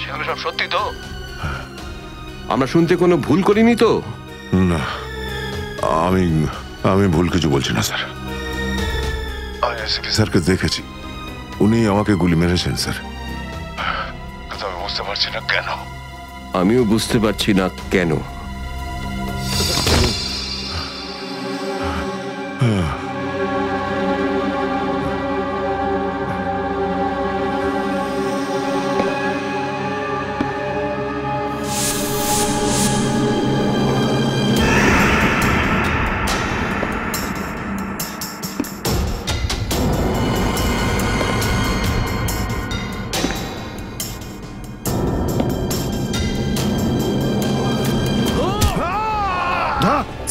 সেগুলো সব সত্যি তো? আমরা শুনতে কোনো ভুল করিনি তো? না, আমি ভুল কিছু বলছি না স্যার। আমি এসপি স্যারকে দেখেছি, উনি আমাকে গুলি মেরেছেন স্যার। কিন্তু আমি বুঝতে পারছি না কেন। আমিও বুঝতে পারছি না কেন।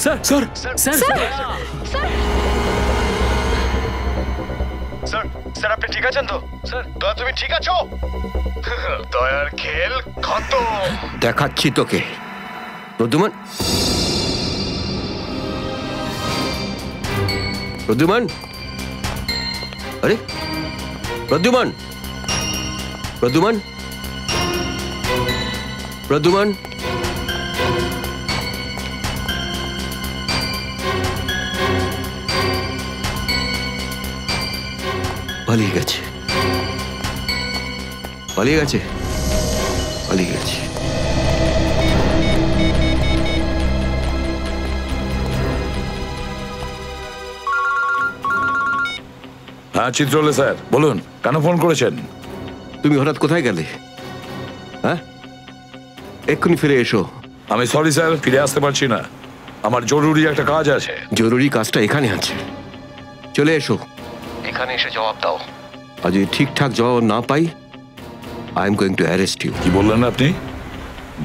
Sir sir sir sir sir আপনি ঠিক আছেন তো? স্যার দয়া, তুমি ঠিক আছো? দয়ার খেল খতম। দেখাচ্ছি তোকে প্রদ্যুমান। প্রদ্যুমান, আরে প্রদ্যুমান, প্রদ্যুমান, প্রদ্যুমান। পালিয়ে গেছে, পালিয়ে গেছে, পালিয়ে গেছে। হ্যাঁ চিত্রলে স্যার বলুন, কেন ফোন করেছেন? তুমি হঠাৎ কোথায় গেলে? হ্যাঁ, এক্ষুনি ফিরে এসো। আমি সরি স্যার, ফিরে আসতে পারছি না, আমার জরুরি একটা কাজ আছে। জরুরি কাজটা এখানে আছে, চলে এসো। এখানে এসে জবাব দাও। আর যদি ঠিকঠাক জবাব না পাই, I am going to arrest you. কি বললেন আপনি?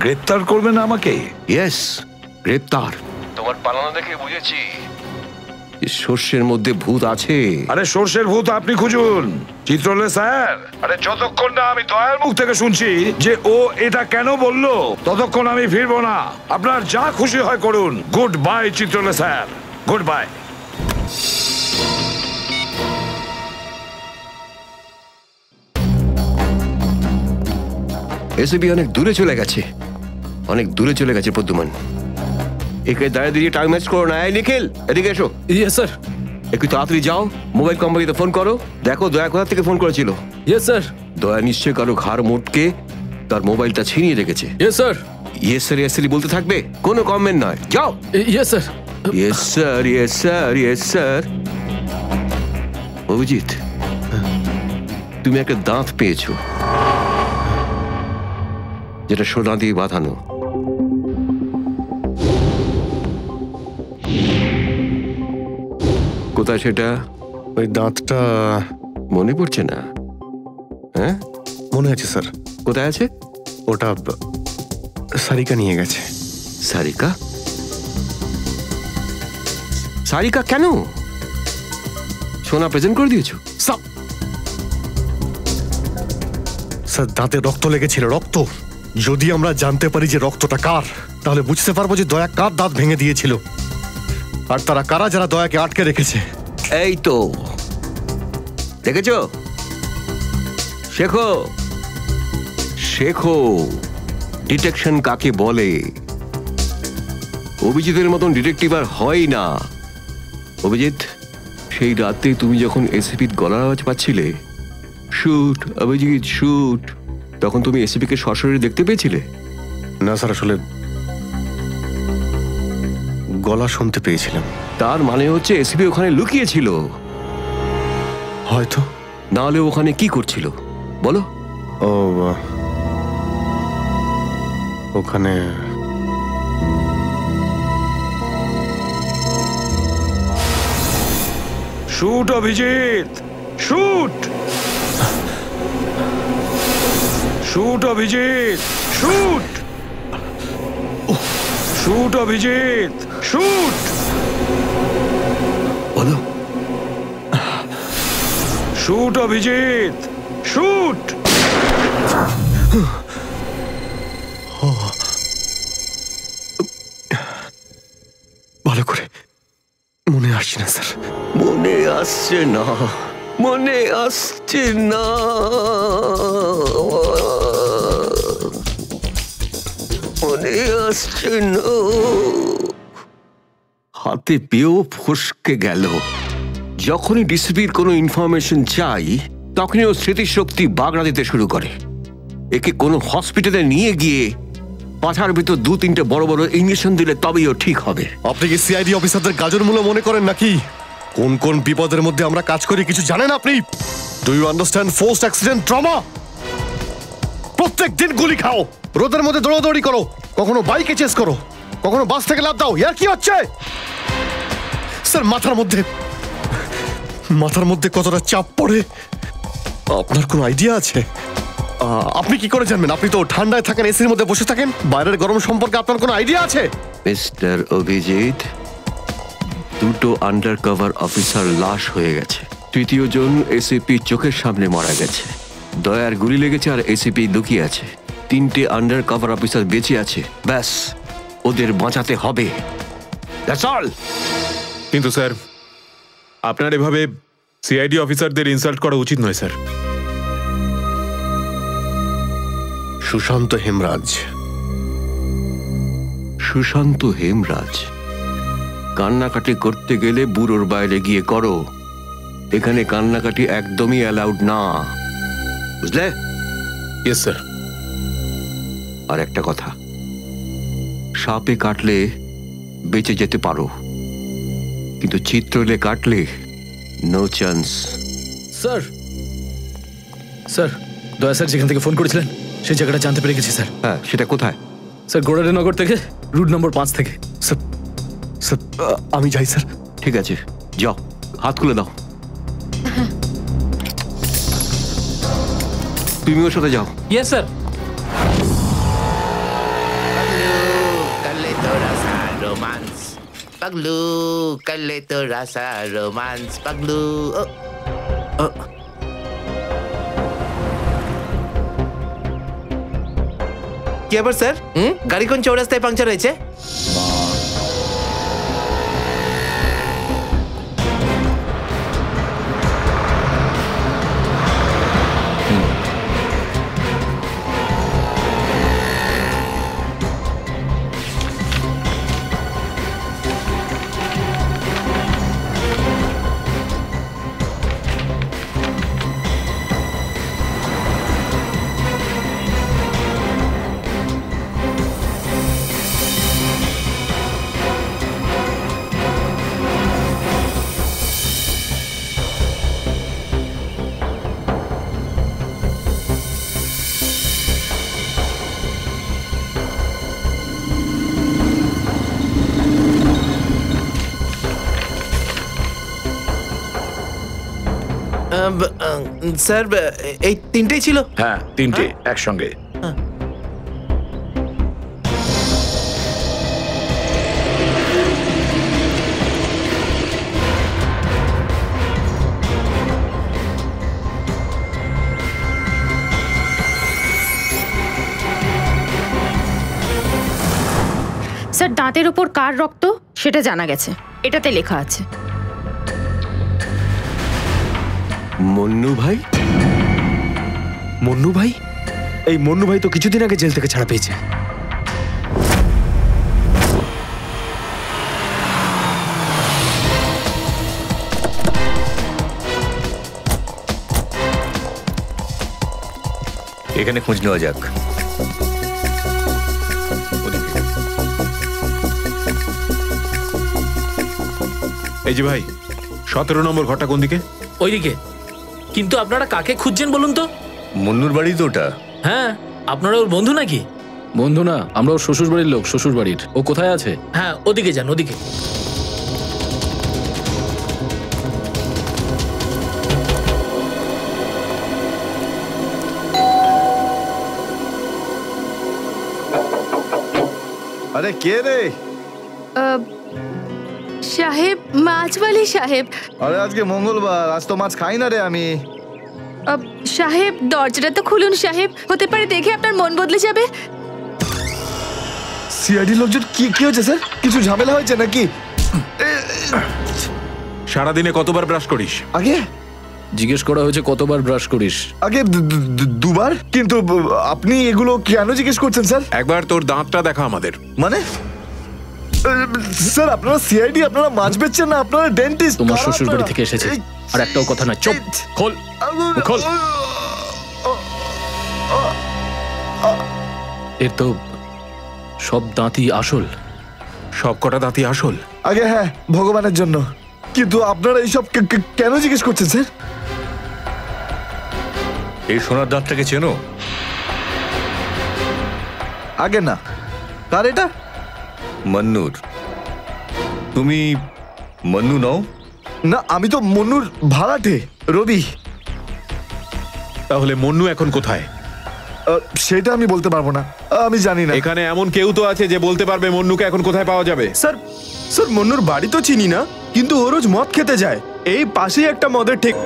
গ্রেপ্তার করবেন আমাকে? ইয়েস, গ্রেপ্তার। তোমার পালানো দেখে বুঝেছি সর্ষের মধ্যে ভূত আছে। আরে সর্ষের ভূত আপনি খুঁজুন চিত্রলে স্যার। আরে যতক্ষণ না আমি দয়ার মুখ থেকে শুনছি যে ও এটা কেন বললো, ততক্ষণ আমি ফিরবো না। আপনার যা খুশি হয় করুন। Good bye Chitrale sir, good bye. এসবি অনেক দূরে চলে গেছে, অনেক দূরে চলে গেছে প্রদ্যুমান। একে দাঁড়িয়ে দিয়ে টাইম ম্যাচ করো না। এই নিখিল, এদিকে এসো। Yes sir. একটু তাড়াতাড়ি যাও, মোবাইল কোম্পানিতে ফোন করো, দেখো দয়া কোথা থেকে ফোন করেছিল। Yes sir. দয়া নিশ্চয়ই কারো ঘাড় মোটকে তার মোবাইলটা ছিনিয়ে রেখেছে। Yes sir. Yes sir, yes sir বলতে থাকবে, কোনো কমেন্ট নয়। যাও। Yes sir. Yes sir, yes sir, yes sir. Abhijit, তুমি একটা দাঁত পেয়েছো, যেটা সোনা দিয়ে বাঁধানো। কোথায় সেটা? ওই দাঁতটা মনে পড়ছে না? হ্যাঁ মনে আছে স্যার। কোথায় আছে? ওটা সারিকা নিয়ে গেছে। সারিকা? সারিকা কেন? সোনা প্রেজেন্ট করে দিয়েছো? স্যার দাঁতে রক্ত লেগেছিল, রক্ত। যদি আমরা জানতে পারি যে রক্তটা কার, তাহলে বুঝতে পারবো যে দয়া কার দাঁত ভেঙে দিয়েছিল, আর তারা কারা যারা দয়াকে আটকে রেখেছে। এই তো দেখেছো, শেখো শেখো ডিটেকশন কাকে বলে। অভিজিতের মতন ডিটেকটিভ আর হয় না। অভিজিৎ, সেই রাতে তুমি যখন এসিপির গলার আওয়াজ পাচ্ছিলে, শুট অভিজিৎ শুট, তখন তুমি এসিপিকে সরাসরি দেখতে পেয়েছিলে? না স্যার, আসলে গলা শুনতে পেয়েছিলাম। তার মানে হচ্ছে এসিপি ওখানে লুকিয়েছিল। হয়তো। না হলে ওখানে কি করছিল বলো? ও ওখানে shoot Abhijit, shoot, shoot Abhijit, shoot, shoot Abhijit, shoot. বলো। Shoot Abhijit, shoot. ভালো করে মনে আসছে না স্যার। মনে আসছে না, মনে আসছে না। কোয়েশ্চেন হাতে পেয়েও ফসকে গেল। যখনই ডিসিপির কোনো ইনফরমেশন চাই তখনই ও স্মৃতিশক্তি বাগড়া দিতে শুরু করে। একে কোনো হসপিটালে নিয়ে গিয়ে পাছার ভিতর 2-3টে বড় বড় ইঞ্জেকশন দিলে তবেই ও ঠিক হবে। আপনি কি সিআইডি অফিসারদের গাজর মূল্য মনে করেন নাকি? কোন কোন বিপদের মধ্যে আমরা কাজ করি কিছু জানেন আপনি? Do you understand forced accident trauma? প্রত্যেক দিন গুলি খাও, রোদের মধ্যে দৌড়াদৌড়ি করো, কখনো বাইকে চেস করো, কখনো বাস থেকে লাফ দাও। ইয়ার কি হচ্ছে স্যার? মাথার মধ্যে কতটা চাপ পড়ে আপনার কোনো আইডিয়া আছে? আপনি কি করে জানবেন? আপনি তো ঠান্ডায় থাকেন, এসির মধ্যে বসে থাকেন, বাইরের গরম সম্পর্কে আপনার কোনো আইডিয়া আছে? মিস্টার অভিজিৎ, 2টো আন্ডার কভার অফিসার লাশ হয়ে গেছে, 3য় জন এসিপি চোখের সামনে মারা গেছে, দয়ার গুলি লেগেছে আর এসিপি লুকিয়ে আছে, 3টে আন্ডার কভার অফিসার বেঁচে আছে। ব্যাস, ওদের বাঁচাতে হবে। That's all. কিন্তু স্যার, আপনার এভাবে সিআইডি অফিসারদের ইনসাল্ট করা উচিত নয় স্যার। সুশান্ত হেমরাজ। সুশান্ত হেমরাজ? কান্নাকাটি করতে গেলে বুড়োর বাইরে গিয়ে করো, এখানে কান্নাকাটি একদমই অ্যালাউড না, বুঝলে? Yes sir. আর একটা কথা, সাপে কাটলে বেঁচে যেতে পারো, কিন্তু চিত্রলে কাটলে নো চান্স। স্যার, স্যার, দয়া স্যার যেখান থেকে ফোন করেছিলেন সেই জায়গাটা জানতে পেরে গেছি স্যার। হ্যাঁ, সেটা কোথায়? স্যার, গোড়ারেনগর থেকে, রুট নম্বর 5 থেকে। স্যার, আমি যাই স্যার। ঠিক আছে, যাও, হাত খুলে দাও। তুমি ওর সাথে যাও। Yes sir. Paglu, kalito rasa romance. Paglu. কি আবার স্যার? গাড়ি কোন চৌরাস্তায় পাংচার হয়েছে? স্যার, এই 3টেই ছিল? হ্যাঁ, 3টে একসঙ্গে। স্যার, দাঁতের ওপর কার রক্ত সেটা জানা গেছে, এটাতে লেখা আছে। মন্নু ভাই? মন্নু ভাই? এই মন্নু ভাই তো কিছুদিন আগে জেল থেকে ছাড়া পেয়েছে। এখানে খোঁজ নেওয়া যাক। এই যে ভাই, 17 নম্বর ঘরটা কোন দিকে? ওইদিকে। কিন্তু আপনারা কাকে খুঁজছেন বলুন তো? মুন্নুর বাড়ি তো ওটা। হ্যাঁ, আপনারা ওর বন্ধু নাকি? বন্ধু না, আমরা ওর শ্বশুর বাড়ির লোক। শ্বশুর বাড়ির। ও কোথায় আছে? হ্যাঁ, ওদিকে যান, ওদিকে। আরে কে রে? সাহেব, মাছওয়ালি সাহেব। আরে আজকে মঙ্গলবার, আজ তো মাছ খাই না রে আমি। সাহেব, দরজাটা তো খুলুন সাহেব, হতে পারে দেখে আপনার মন বদলে যাবে। সিআইডি লোকজন কি হয়েছে স্যার? কিছু ঝামেলা হয়েছে নাকি? সারাদিনে কতবার ব্রাশ করিস? আগে জিজ্ঞেস করা হয়েছে কতবার ব্রাশ করিস। আগে দুবার, কিন্তু আপনি এগুলো কেন জিজ্ঞেস করছেন স্যার? একবার তোর দাঁতটা দেখা আমাদের। মানে স্যার আপনারা সিআইডি, আপনারা মাছ বেচছেন না, আপনারা ডেন্টিস্ট। তোমার শ্বশুর বাড়ি থেকে এসেছে, আর একটাও কথা না। চুপ, খোল খোল। এর তো সব দাঁতই আসল। সব কটা দাঁতই আসল? আগে হ্যাঁ, ভগবানের জন্য। কিন্তু আপনারা এইসব কেন জিজ্ঞেস করছেন স্যার? এই সোনার দাঁতটাকে চেনো? আগে না। কার এটা? মন্নুর। তুমি মন্নু নও? না, আমি তো মন্নুর ভাড়াটে, রবি। তাহলে মন্নু এখন কোথায়? সেটা আমি বলতে পারবো না, আমি জানি না। এখানে এমন কেউ তো আছে যে বলতে পারবে মন্নুকে এখন কোথায় পাওয়া যাবে? স্যার মন্নুর বাড়ি তো চিনি না, কিন্তু ও রোজ মদ খেতে যায়। এই পাশেই একটা মদের ঠিক।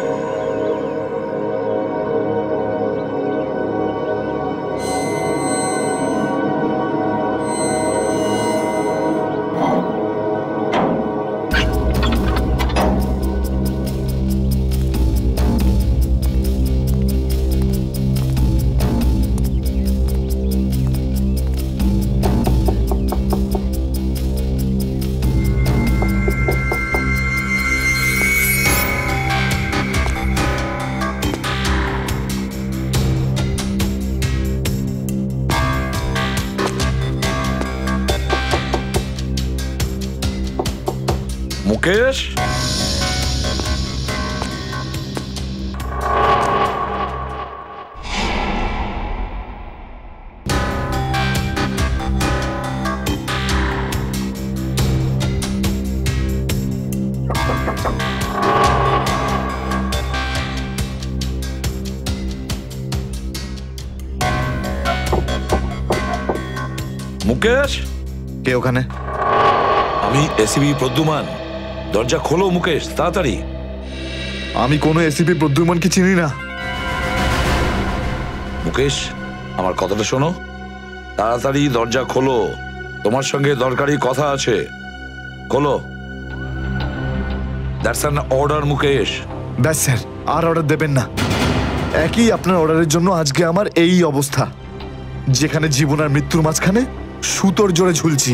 মুকেশ, মুকেশ, কে ওখানে? আমি এসিবি প্রদ্যুমান। দরজা খোলো মুকেশ, তাড়াতাড়ি। আমি কোনো এসিপি প্রদ্যুমানকে চিনি না। মুকেশ, আমার কথাটা শোনো, তাড়াতাড়ি দরজা খোলো, তোমার সঙ্গে দরকারি কথা আছে। খোলো। That's an order Mukesh. ব্যাস স্যার, আর অর্ডার দেবেন না। একই আপনার অর্ডারের জন্য আজকে আমার এই অবস্থা, যেখানে জীবন আর মৃত্যুর মাঝখানে সুতোর জোরে ঝুলছি।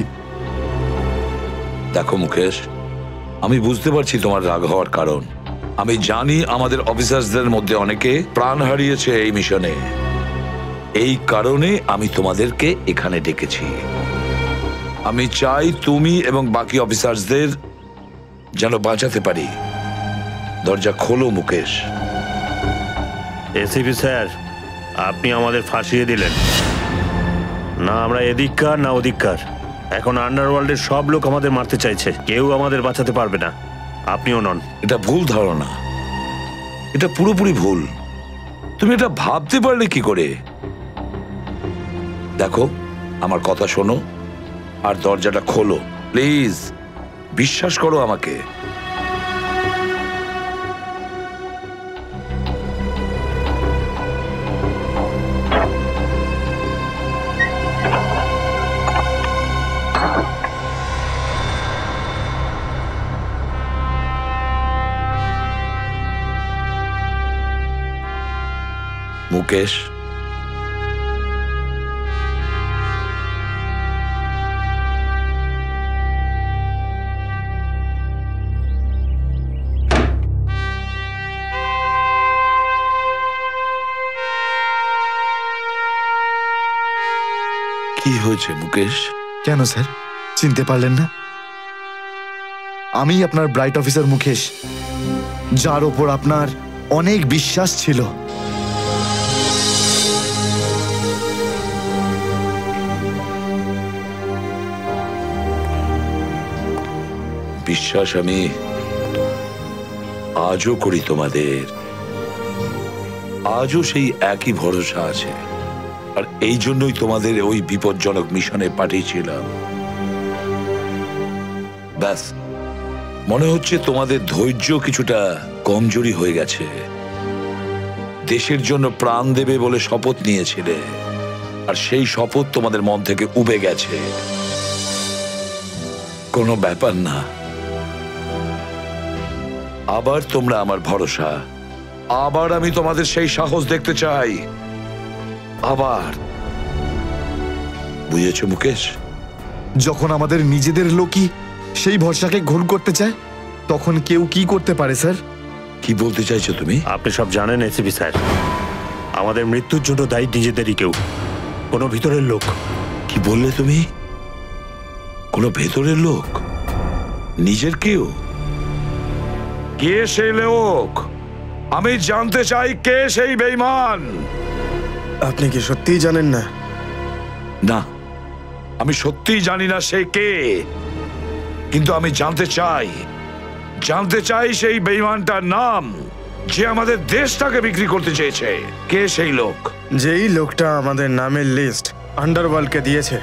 দেখো মুকেশ, আমি বুঝতে পারছি তোমার রাগ হওয়ার কারণ। আমি জানি আমাদের অফিসারদের মধ্যে অনেকে প্রাণ হারিয়েছে এই মিশনে। এই কারণে আমি তোমাদেরকে এখানে ডেকেছি। আমি চাই তুমি এবং বাকি অফিসারদের যেন বাঁচাতে পারি। দরজা খোলো মুকেশ। এসিপি স্যার, আপনি আমাদের ফাঁসিয়ে দিলেন। না আমরা এদিককার না ওদিককার। এখন আন্ডারওয়ার্ল্ডের সব লোক আমাদের মারতে চাইছে, কেউ আমাদের বাঁচাতে পারবে না, আপনিও নন। এটা ভুল ধারণা, এটা পুরোপুরি ভুল। তুমি এটা ভাবতে পারলে কি করে? দেখো, আমার কথা শোনো আর দরজাটা খোলো প্লিজ। বিশ্বাস করো আমাকে। মুকেশ, কি হয়েছে মুকেশ? কেন স্যার, চিনতে পারলেন না? আমি আপনার ব্রাইট অফিসার মুকেশ, যার ওপর আপনার অনেক বিশ্বাস ছিল। বিশ্বাস আমি আজও করি তোমাদের। আজও সেই একই ভরসা আছে, আর এই জন্যই তোমাদের ওই বিপজ্জনক মিশনে পাঠিয়েছিলাম। ব্যাস, মনে হচ্ছে তোমাদের ধৈর্য কিছুটা কমজোরি হয়ে গেছে। দেশের জন্য প্রাণ দেবে বলে শপথ নিয়েছিলে, আর সেই শপথ তোমাদের মন থেকে উবে গেছে। কোনো ব্যাপার না, আবার তোমরা আমার ভরসা আবার আমি তোমাদের সেই সাহস দেখতে চাই। আবার বুঝেছো মুকেশ? যখন আমাদের নিজেদের লোকই সেই ভরসাকে ঘোর করতে চায় তখন কেউ কি করতে পারে স্যার? কি বলতে চাইছো তুমি? আপনি সব জানেন এসিপি স্যার, আমাদের মৃত্যুর জন্য দায়ী নিজেদেরই কেউ, কোনো ভিতরের লোক। কি বললে তুমি? কোনো ভেতরের লোক? নিজের কেউ? কে সেই লোক? আমি জানতে চাই কে সেই বেঈমান। আপনি কি সত্যিই জানেন না? না, আমি সত্যিই জানি না সে কে, কিন্তু আমি জানতে চাই সেই বেঈমানটার নাম, যে আমাদের দেশটাকে বিক্রি করতে চেয়েছে। কে সেই লোক? যেই লোকটা আমাদের নামের লিস্ট আন্ডারওয়ার্ল্ডকে দিয়েছে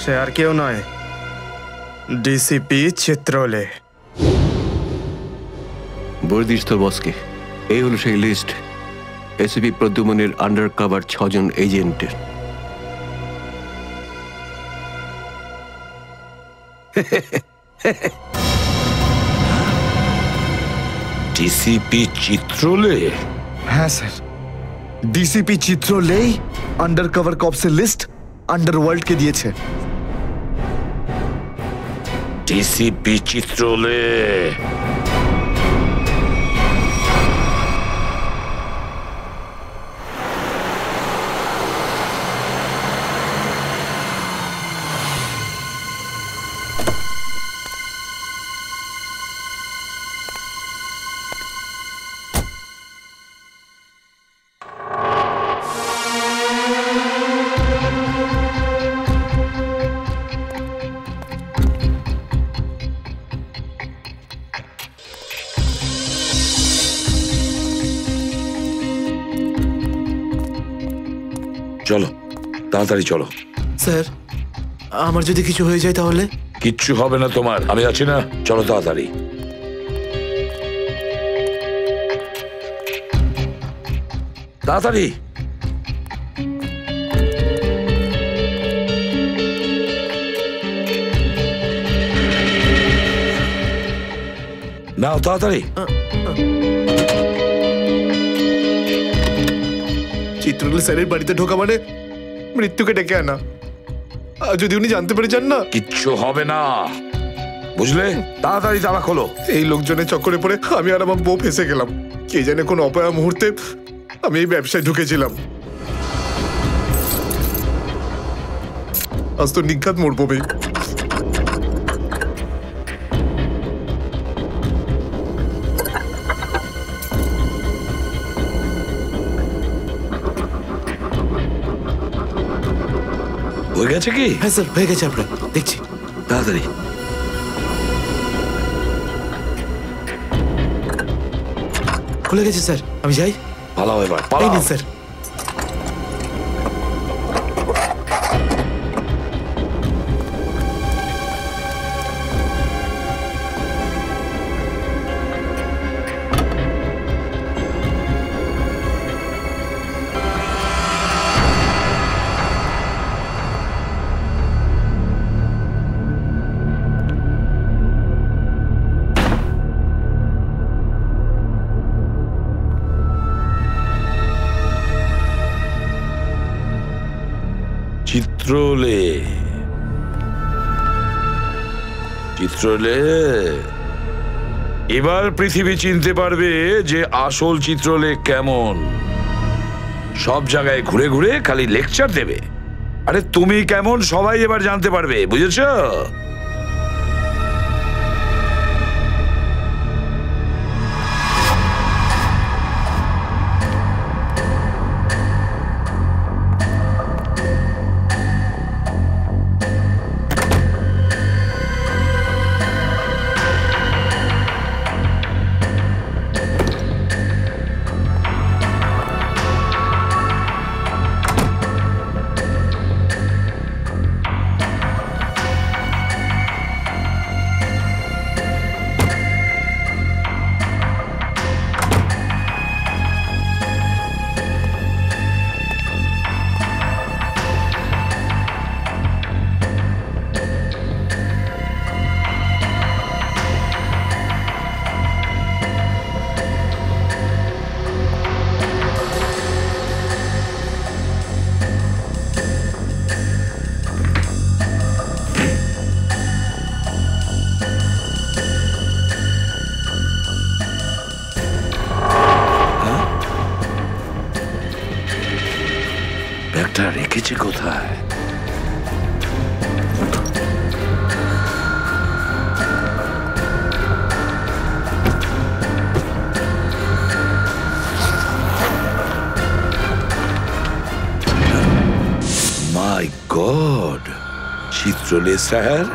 সে আর কেউ নয়, ডিসিপি চিত্রলে। বর্দিস তোর বসকে। এই হলো সেই লিস্ট এসিপি প্রদ্যুমনের আন্ডার কভার 6 জন এজেন্টের। ডিসিপি চিত্রলে? হ্যাঁ স্যার, ডিসিপি চিত্রলেই আন্ডার কভার কপসের লিস্ট আন্ডারওয়ার্ল্ডকে দিয়েছে। ডিসিপি চিত্রলে? চলো, তাড়াতাড়ি চলো। স্যার, আমার যদি কিছু হয়ে যায় তাহলে? কিচ্ছু হবে না তোমার, আমি আছি না। চলো তাড়াতাড়ি। তাড়াতাড়ি। নাও তাড়াতাড়ি। চিত্রলে স্যারের বাড়িতে ঢোকা মানে মৃত্যুকে ডেকে আনা। আর যদি উনি জানতে পেরে যান না? কিচ্ছু হবে না, বুঝলে? তাড়াতাড়ি তালা খোলো। এই লোকজনের চক্করে পড়ে আমি আর আমার বউ ফেসে গেলাম। কে জানে কোন অপয়া মুহূর্তে আমি এই ব্যবসায় ঢুকেছিলাম। আজ তো নিঘাত মরবো বে। হয়ে গেছে কি? হ্যাঁ স্যার, হয়ে গেছে। আপনার দেখছি। তাড়াতাড়ি। খুলে গেছে স্যার, আমি যাই। পালাও এবার, এই পালাও। নিন স্যার। চিত্রলে, চিত্রলে। এবার পৃথিবী চিনতে পারবে যে আসল চিত্রলে কেমন। সব জায়গায় ঘুরে ঘুরে খালি লেকচার দেবে। আরে তুমি কেমন সবাই এবার জানতে পারবে, বুঝেছো? রেখেছে কোথায়? মাই গড, চিত্রলে স্যার,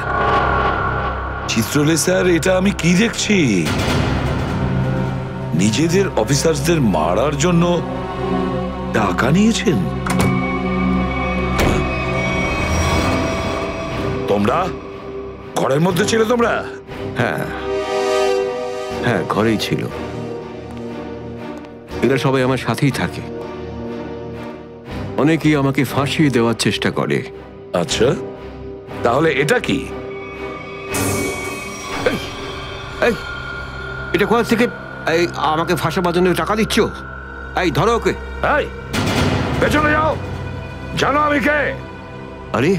চিত্রলে স্যার, এটা আমি কি দেখছি? নিজেদের অফিসারদের মারার জন্য টাকা নিয়েছেন তোমরা? ঘরের মধ্যে ছিল তোমরা? হ্যাঁ হ্যাঁ, ঘরেই ছিল। এরা সবাই আমার সাথেই থাকে। অনেকেই আমাকে ফাঁসিয়ে দেওয়ার চেষ্টা করে। আচ্ছা, তাহলে এটা কি? এই, এটা কোথা থেকে এই আমাকে ফাঁসাবার জন্য টাকা দিচ্ছ? এই ধরো ওকে। এই, পেছনে যাও, জানো আমি কে? আরে,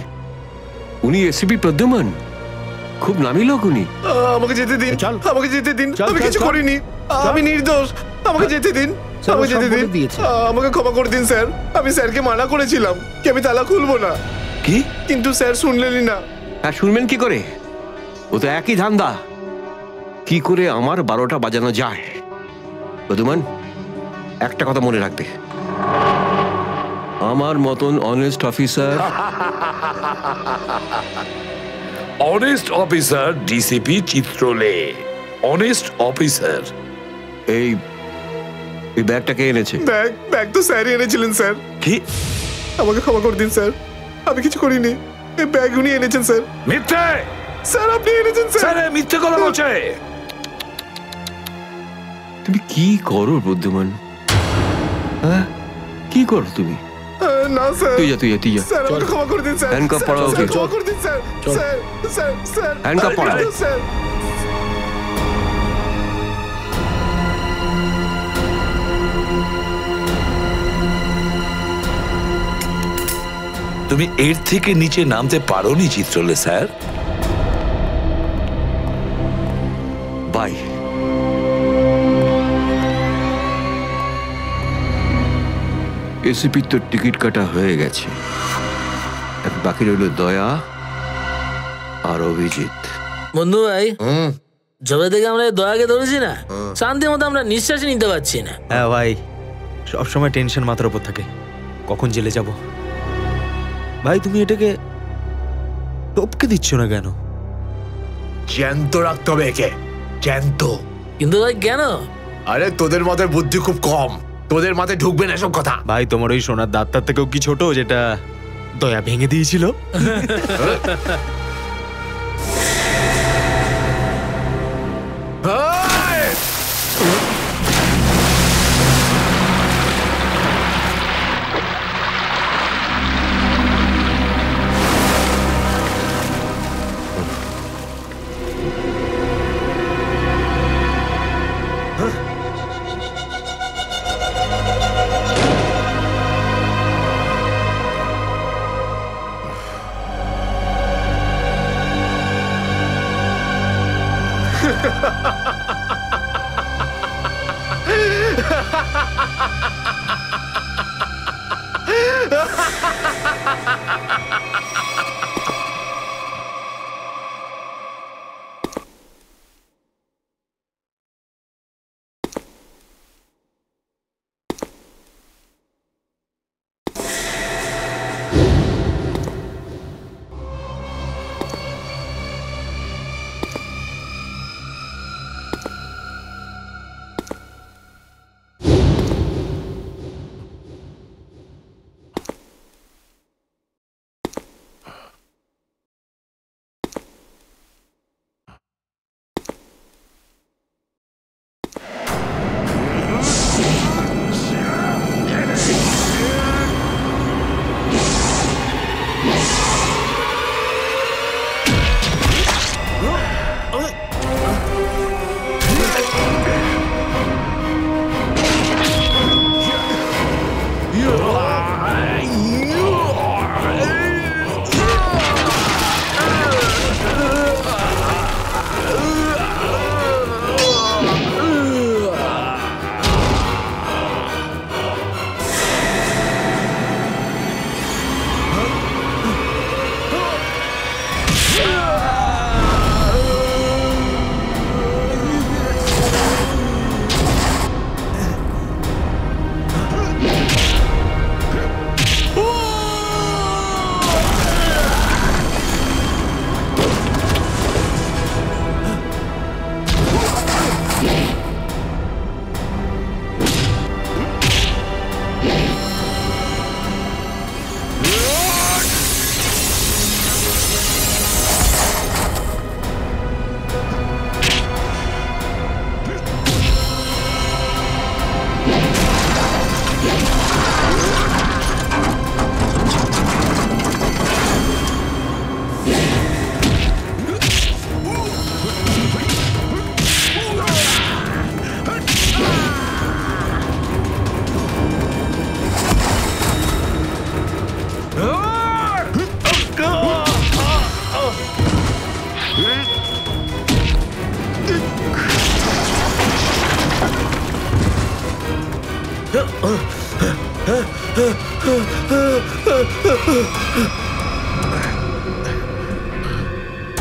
উনি এসিপি প্রদ্যুমান, খুব নামি লোক উনি। আমাকে যেতে দিন, আমাকে যেতে দিন, আমি কিছু করিনি, আমি নির্দোষ, আমাকে যেতে দিন, আমাকে যেতে দিন, আমাকে ক্ষমা করে দিন স্যার। আমি স্যারকে মানা করেছিলাম কি আমি তালা খুলবো না, কি? কিন্তু স্যার শুনলেনই না। হ্যাঁ, শুনবেন কি করে? ও তো একই ধান্দা, কি করে আমার 12টা বাজানো যায়। প্রদ্যুমান, একটা কথা মনে রাখবে, আমার মতন honest officer, honest officer DCP Chitrale, honest officer. এই ব্যাগটাকে এনেছে? ব্যাগ তো স্যারই এনেছিলেন স্যার। কি? আমাকে ক্ষমা করে দিন স্যার, আমি কিছু করিনি, এই ব্যাগ উনি এনেছেন স্যার। মিথ্যে স্যার, আপনি এনেছেন স্যার। স্যার, মিথ্যে কথা বলছে। তুমি কি করো প্রদ্যুমান? হ্যাঁ, কি করো তুমি? না স্যার, তুই যা, তুই যা। স্যার আমাকে ক্ষমা করে দিন স্যার। হ্যান্ডকাফ পরাও ওকে। ক্ষমা করে দিন sir. Sir, sir, sir, handcuff পরাও। স্যার। তুমি এর থেকে নিচে নামতে পারোনি চিত্রলে স্যার? বাই। এসিপির তো টিকিট কাটা হয়ে গেছে, বাকি রইল দয়া আর অভিজিৎ। বন্ধু ভাই, যবে থেকে আমরা দয়াকে ধরেছি না, শান্তি মতো আমরা নিঃশ্বাসই নিতে পারছি না। হ্যাঁ ভাই, সবসময় টেনশন মাথার উপর থাকে, কখন জেলে যাব। ভাই তুমি এটাকে টপকে দিচ্ছ না কেন? জ্যান্ত রাখতে হবে একে, জ্যান্ত। কিন্তু ভাই কেন? আরে তোদের মাথায় বুদ্ধি খুব কম, তোদের মাথায় ঢুকবে না এসব কথা। ভাই তোমার ওই সোনার দাঁতটার থেকেও কি ছোট যেটা দয়া ভেঙে দিয়েছিল?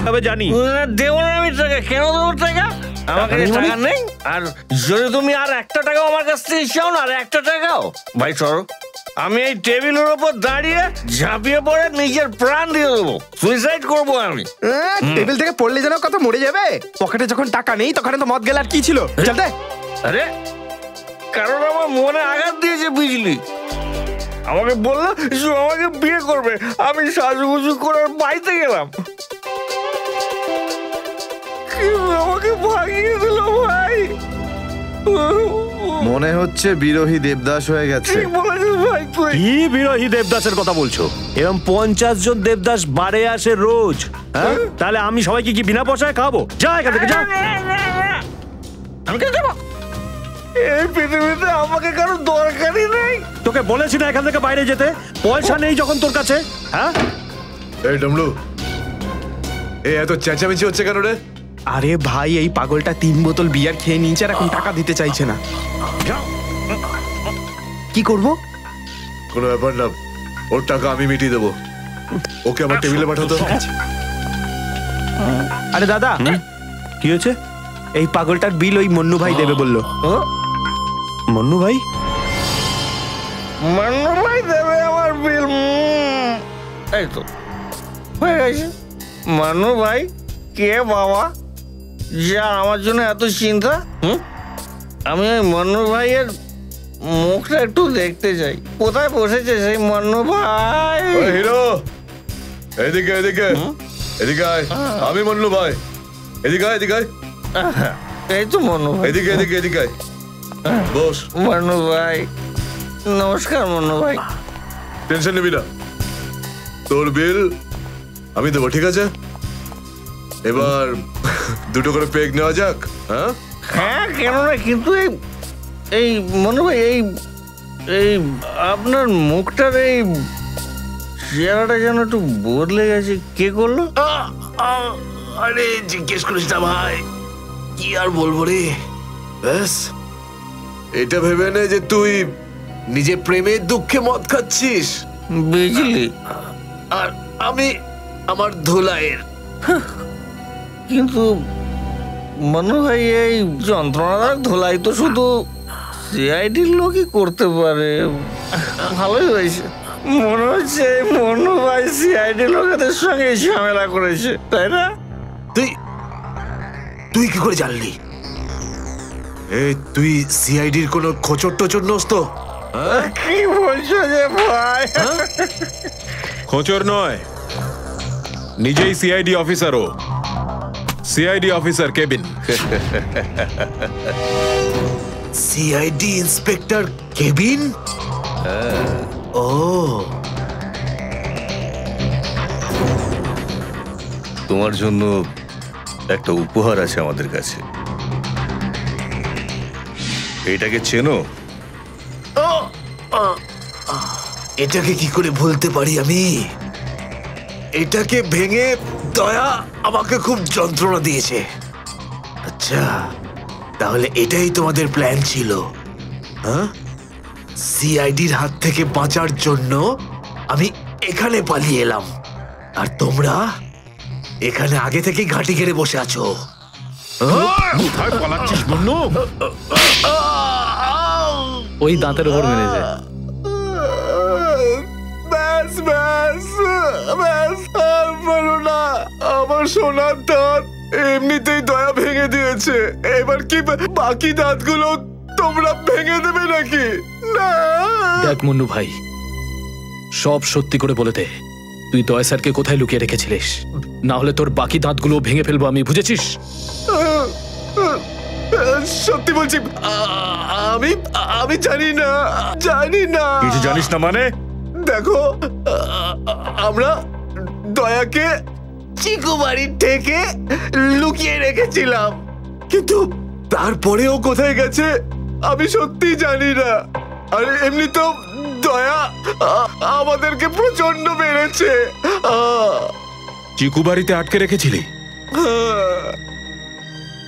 তবে জানি দেবো না আমি টাকা। কেন দেবো টাকা? আমাকে টাকা নেই। আর যদি তুমি আর একটা টাকাও আমার কাছ থেকে চাও না, আর একটা টাকাও, ভাই সরো, আমি এই টেবিলের উপর দাঁড়িয়ে ঝাঁপিয়ে পড়ে নিজের প্রাণ দিয়ে দেবো, সুইসাইড করবো আমি। টেবিল থেকে পড়লে যেন কত মরে যাবে। পকেটে যখন টাকা নেই তখন তো মদ গেলে আর কি ছিল। চল দে। আরে কারণ আমার মনে আঘাত দিয়েছে বিজলি। আমাকে বললো আমাকে বিয়ে করবে, আমি সাজুগুজু করে বাড়িতে গেলাম, আমাকে ভাগিয়ে দিল ভাই। মনে হচ্ছে বিরোহী দেবদাস হয়ে গেছে। কি বিরোহী দেবদাসের কথা বলছো? এরকম 50 জন দেবদাস বাড়ে আসে রোজ। হ্যাঁ, তাহলে আমি সবাইকে কি বিনা পয়সায় খাবো? যা এখান থেকে যা। আমি কেন যাবো? এই পৃথিবীতে আমাকে কারো দরকারই নেই। তোকে বলেছি না এখান থেকে বাইরে যেতে? পয়সা নেই যখন তোর কাছে। হ্যাঁ, এই ডমরু, এই এত চেঁচামেচি হচ্ছে কেন রে? আরে ভাই, এই পাগলটা 3 বোতল বিয়ার খেয়ে নিয়েছে আর এখন টাকা দিতে চাইছে না। কি করব? কোনো ব্যাপার না, ওর টাকা আমি মিটিয়ে দেবো। ওকে আমার টেবিলে পাঠাতো। আরে দাদা, কি হয়েছে? এই পাগলটার বিল ওই মন্নু ভাই দেবে বললো। মন্নু ভাই? মন্নু ভাই দেবে আমার বিল? এই তো হয়ে গেছে। মন্নু ভাই কে বাবা, যা আমার জন্য এত চিন্তা? আমি ওই মন্নু ভাইয়ের মুখটা একটু দেখতে চাই। কোথায় বসেছে সেই মন্নু ভাই? হিরো, এদিকে এদিকে এদিকে আয়। আমি মন্নু ভাই। এদিকে আয়, এদিকে আয়। এই তো মন্নু ভাই। এদিকে এদিকে এদিকে আয়। বস। মন্নু ভাই নমস্কার। মন্নু ভাই টেনশন নিবি না, তোর বিল আমি দেবো, ঠিক আছে? এবার দুটো করে পেগ নেওয়া যাক। হ্যাঁ হ্যাঁ, কেন না, কিন্তু এই মন্নু ভাই, এই আপনার মুখটার এই চেহারাটা যেন একটু বদলে গেছে। কে করলো? আরে জিজ্ঞেস করিস না ভাই, কি আর বলবো রে। ব্যাস, এটা ভেবে নে যে তুই নিজে প্রেমের দুঃখে মদ খাচ্ছিস, বুঝলি, আর আমি আমার ধুলাইয়ের। কিন্তু মনে হয় এই যন্ত্রণাদায়ক ধোলাই তো শুধু সিআইডির লোকই করতে পারে। ভালোই হয়েছে, মনে হচ্ছে মনু ভাই সিআইডি লোকেদের সঙ্গে ঝামেলা করেছে, তাই না? তুই কি করে জানলি? তুই সিআইডির কোনো খোঁচর টোচর নোস তো? কি বলছো যে ভাই? খোঁচর নয়, নিজেই সিআইডি অফিসারও। CID officer cabin. CID inspector cabin? ও, তোমার জন্য একটা উপহার আছে আমাদের কাছে। এটাকে চেনো? এটাকে কি করে ভুলতে পারি আমি? এটাকে ভেঙে দয়া আমাকে খুব যন্ত্রণা দিয়েছে। আচ্ছা, তাহলে এটাই তোমাদের প্ল্যান ছিল? হ্যাঁ, সিআইডির হাত থেকে বাঁচার জন্য আমি এখানে পালিয়ে এলাম, আর তোমরা এখানে আগে থেকে ঘাঁটি ঘেরে বসে আছো। কোথায় পালাচ্ছিস মন্নু? ওই দাঁতের উপর মেরেছে। ব্যাস ব্যাস ব্যাস, আর বলো না। আমার সোনার দাঁত এমনিতেই দয়া ভেঙে দিয়েছে, এবার কি বাকি দাঁতগুলো তোমরা ভেঙে দেবে নাকি? না। দেখ মুন্নু ভাই, সব সত্যি করে বলে দে, তুই দয়া স্যারকে কোথায় লুকিয়ে রেখেছিলিস? না হলে তোর বাকি দাঁতগুলো ভেঙে ফেলবো আমি, বুঝেছিস? সত্যি বলছি, আমি আমি জানি না, জানি না। কিছু জানিস না মানে? দেখো, আমরা দয়াকে চিকু বাড়ির থেকে লুকিয়ে রেখেছিলাম, কিন্তু তারপরেও কোথায় গেছে আমি সত্যি জানি না। আর এমনি তো দয়া আমাদেরকে প্রচন্ড মেরেছে। চিকু বাড়িতে আটকে রেখেছিলি?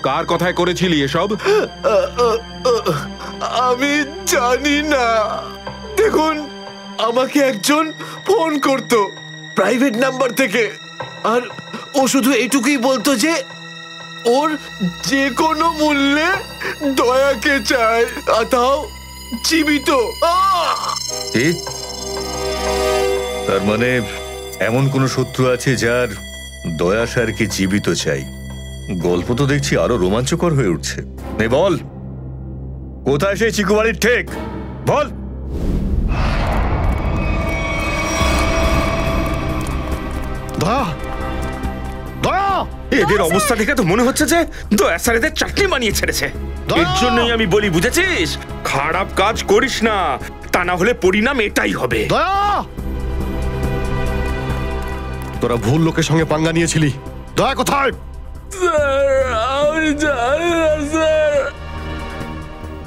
কার কথায় করেছিলি এসব? আমি জানি না। দেখুন, আমাকে একজন ফোন করতো প্রাইভেট নাম্বার থেকে, আর ও শুধু এইটুকুই বলতো যে ওর যে কোনো মূল্যে দয়াকে চায়, তাও জীবিত। তার মানে এমন কোন শত্রু আছে যার দয়া স্যারকে জীবিত চাই? গল্প তো দেখছি আরো রোমাঞ্চকর হয়ে উঠছে। নে বল, কোথায় সেই চিকুবাড়ির ঠেক? বল। এদের অবস্থা দেখে তো মনে হচ্ছে যে দয়া স্যার এদের চাটনি বানিয়ে ছেড়েছে। এর জন্যই আমি বলি, বুঝেছিস, খারাপ কাজ করিস না, তা না হলে পরিণাম এটাই হবে। তোরা ভুল লোকের সঙ্গে পাঙ্গা নিয়েছিলি। দয়া কোথায়?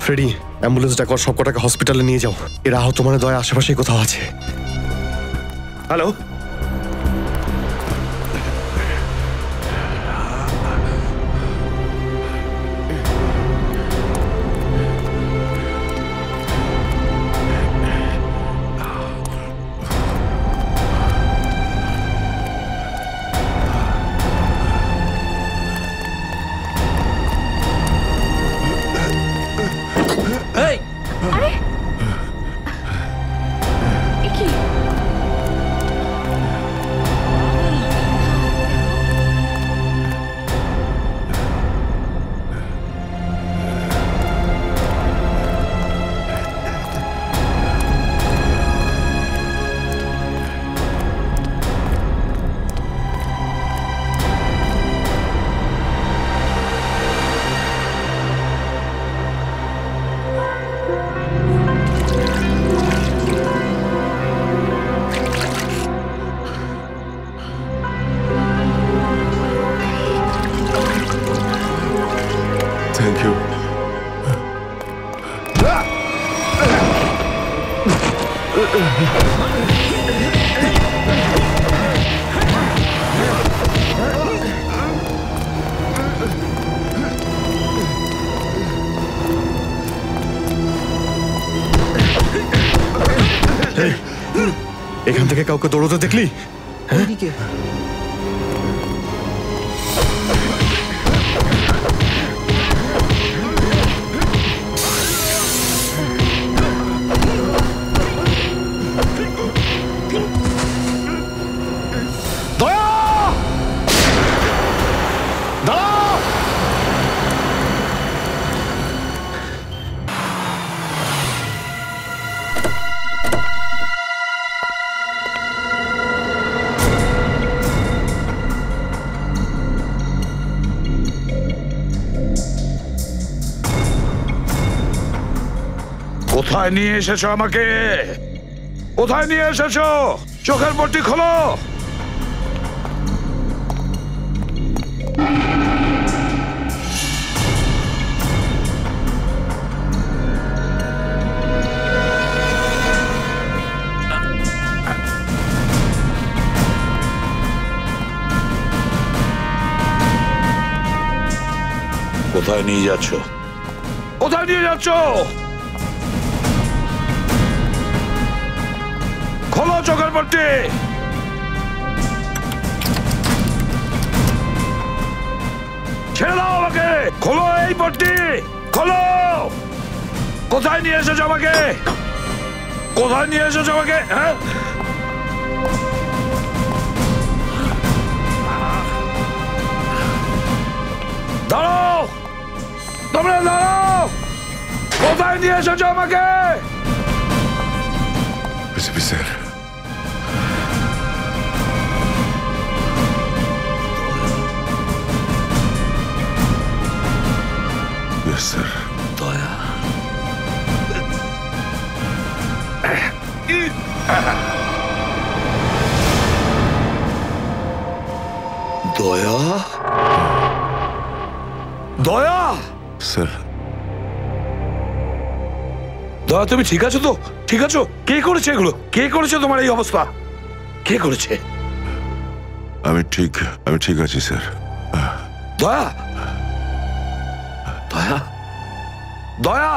ফ্রেডি, অ্যাম্বুলেন্স ডাকো, সব কটাকে হসপিটালে নিয়ে যাও। এরা আহত মানে দয়া আশেপাশেই কোথাও আছে। Hello, thank you. এখান থেকে কাউকে দৌড়তে দেখলি? কোথায় নিয়ে এসেছো আমাকে? কোথায় নিয়ে এসেছো? চোখের পট্টি খোলো। কোথায় নিয়ে যাচ্ছ? কোথায় নিয়ে যাচ্ছ? খোলো চোখের পট্টি। ছেড়ে দাও আমাকে। খোলো এই পট্টি, খোলো। কোথায় নিয়ে এসেছো আমাকে? কোথায় নিয়ে এসেছো আমাকে? হ্যাঁ, দাঁড়াও, তোমরা দাঁড়াও। কোথায় নিয়ে এসেছো আমাকে? স্যার, স্যার, দয়া, দয়া, দয়া। স্যার, দয়া, তুমি ঠিক আছো তো? ঠিক আছো? কে করেছে এগুলো? কে করেছে তোমার এই অবস্থা? কে করেছে? আমি ঠিক আছি স্যার। দয়া, দয়া, দয়া।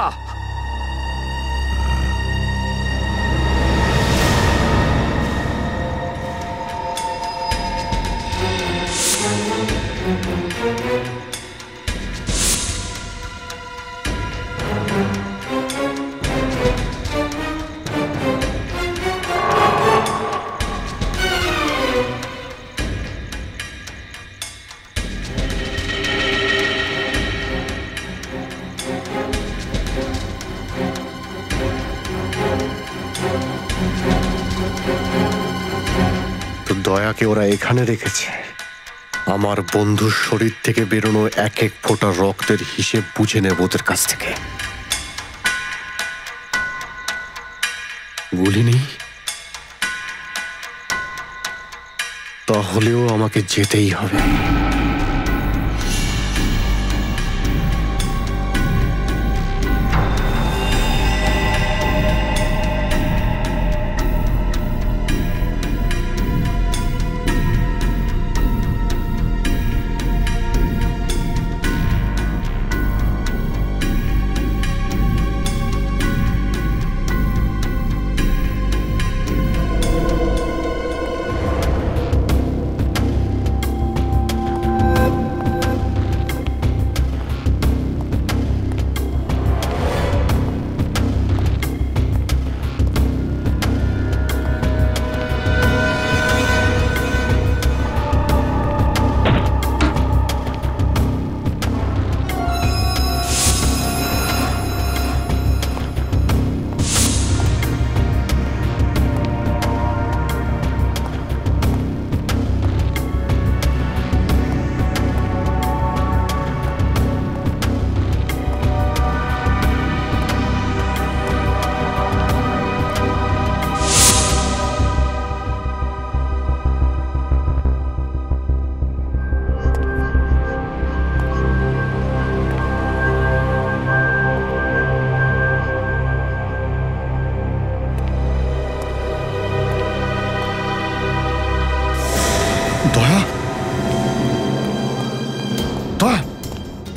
দয়াকে ওরা এখানে রেখেছে আমার বন্ধুর শরীর থেকে বেরোনো এক এক ফোঁটা রক্তের হিসেব বুঝে নেব ওদের কাছ থেকে। গুলি নেই, তাহলেও আমাকে যেতেই হবে।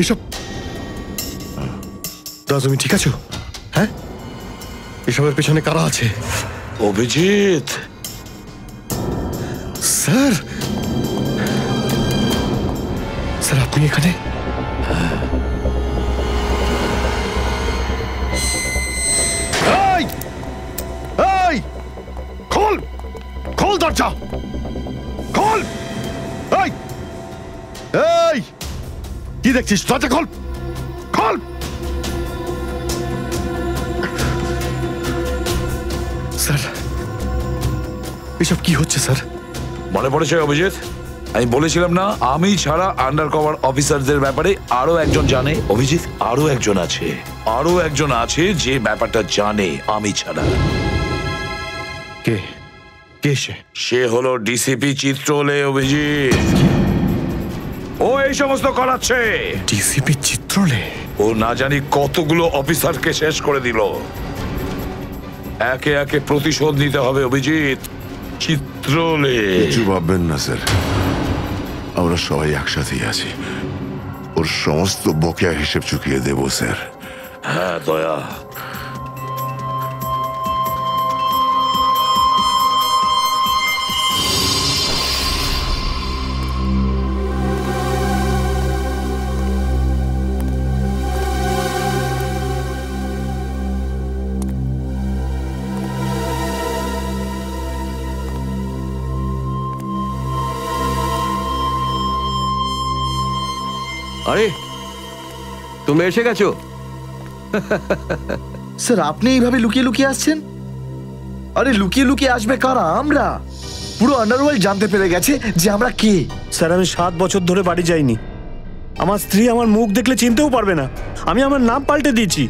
এসব দাদা তুমি ঠিক আছো? হ্যাঁ, এসবের পেছনে কারা আছে? অভিজিৎ স্যার, স্যার আপনি এখানে? এই এই খোল, খোল দরজা, খোল। এই এই কি দেখছিস? দরজা খোল, খোল। স্যার এসব কি হচ্ছে স্যার? মনে পড়েছে অভিজিৎ, আমি বলেছিলাম না আমি ছাড়া আন্ডার কভার অফিসারদের ব্যাপারে আরো একজন জানে। অভিজিৎ, আরো একজন আছে, আরো একজন আছে যে ব্যাপারটা জানে আমি ছাড়া। কে? কে সে? সে হলো ডিসিপি চিত্রলে। অভিজিৎ, ও এই সমস্ত করাচ্ছে। ডিসিপি চিত্রলে? ও না জানি কতগুলো অফিসারকে শেষ করে দিল। একে একে প্রতিশোধ নিতে হবে অভিজিৎ। চিত্রলে কিছু ভাববেন না স্যার, আমরা সবাই একসাথেই আছি। ওর সমস্ত বকেয়া হিসেব চুকিয়ে দেব স্যার। হ্যাঁ দয়া, আরে তুমি এসে গেছো? স্যার আপনি এইভাবে লুকিয়ে লুকিয়ে আসছেন? আরে লুকিয়ে লুকিয়ে আসবে কারা? আমরা। পুরো আন্ডারওয়ার্ল্ড জানতে পেরে গেছে যে আমরা কে। স্যার আমি 7 বছর ধরে বাড়ি যাইনি। আমার স্ত্রী আমার মুখ দেখলে চিনতেও পারবে না। আমি আমার নাম পাল্টে দিয়েছি,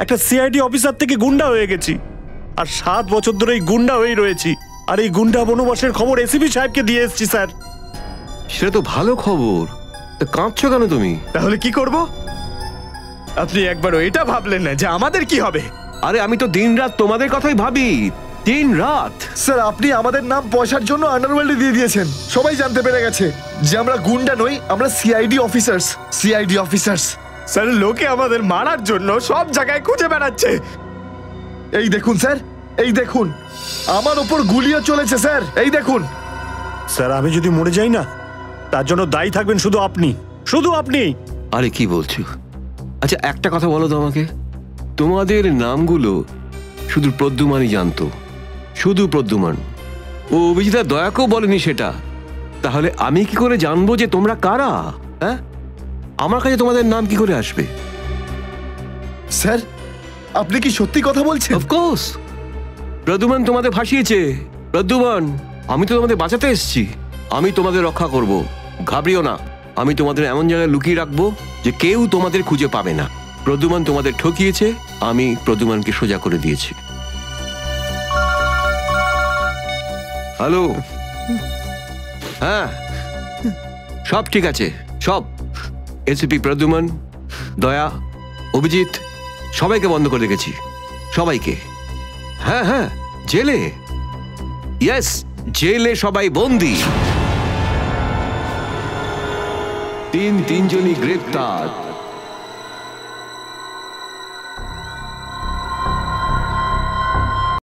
একটা সিআইডি অফিসার থেকে গুন্ডা হয়ে গেছি। আর 7 বছর ধরে এই গুন্ডা হয়েই রয়েছি। আর এই গুন্ডা বনবাসের খবর এসিপি সাহেবকে দিয়ে এসেছি স্যার। সেটা তো ভালো খবর, তা কাঁদছো কেন তুমি? তাহলে কি করব? আপনি একবারও এটা ভাবলেন না যে আমাদের কি হবে? আরে আমি তো দিনরাত তোমাদের কথাই ভাবি, দিনরাত। স্যার আপনি আমাদের নাম পয়সার জন্য আন্ডারওয়ার্ল্ডে দিয়ে দিয়েছেন। সবাই জানতে পেরে গেছে যে আমরা গুন্ডা নই, আমরা CID officers. CID officers. Sir লোকে আমাদের মারার জন্য সব জায়গায় খুঁজে বেড়াচ্ছে। এই দেখুন স্যার, এই দেখুন, আমার ওপর গুলিও চলেছে স্যার। এই দেখুন স্যার, আমি যদি মরে যাই না তার জন্য দায়ী থাকবেন শুধু আপনি, শুধু আপনি। আরে কি বলছো? আচ্ছা একটা কথা বলো তো আমাকে, তোমাদের নামগুলো শুধু প্রদ্যুমানই জানতো, শুধু প্রদ্যুমান। ও অভিজিৎ আর দয়াকেও বলেনি সেটা। তাহলে আমি কি করে জানবো যে তোমরা কারা? হ্যাঁ, আমার কাছে তোমাদের নাম কি করে আসবে? স্যার আপনি কি সত্যি কথা বলছেন? অফকোর্স, প্রদ্যুমান তোমাদের ফাঁসিয়েছে। প্রদ্যুমান, আমি তো তোমাদের বাঁচাতে এসেছি, আমি তোমাদের রক্ষা করব, ঘাবড়িও না। আমি তোমাদের এমন জায়গায় লুকিয়ে রাখবো যে কেউ তোমাদের খুঁজে পাবে না। প্রদ্যুমান তোমাদের ঠকিয়েছে, আমি প্রদ্যুমানকে সোজা করে দিয়েছি। হ্যালো, হ্যাঁ সব ঠিক আছে, সব। এসিপি প্রদ্যুমান, দয়া, অভিজিৎ সবাইকে বন্ধ করে রেখেছি, সবাইকে। হ্যাঁ হ্যাঁ, জেলে, ইয়েস, জেলে সবাই বন্দি। তিনজনই গ্রেপ্তার।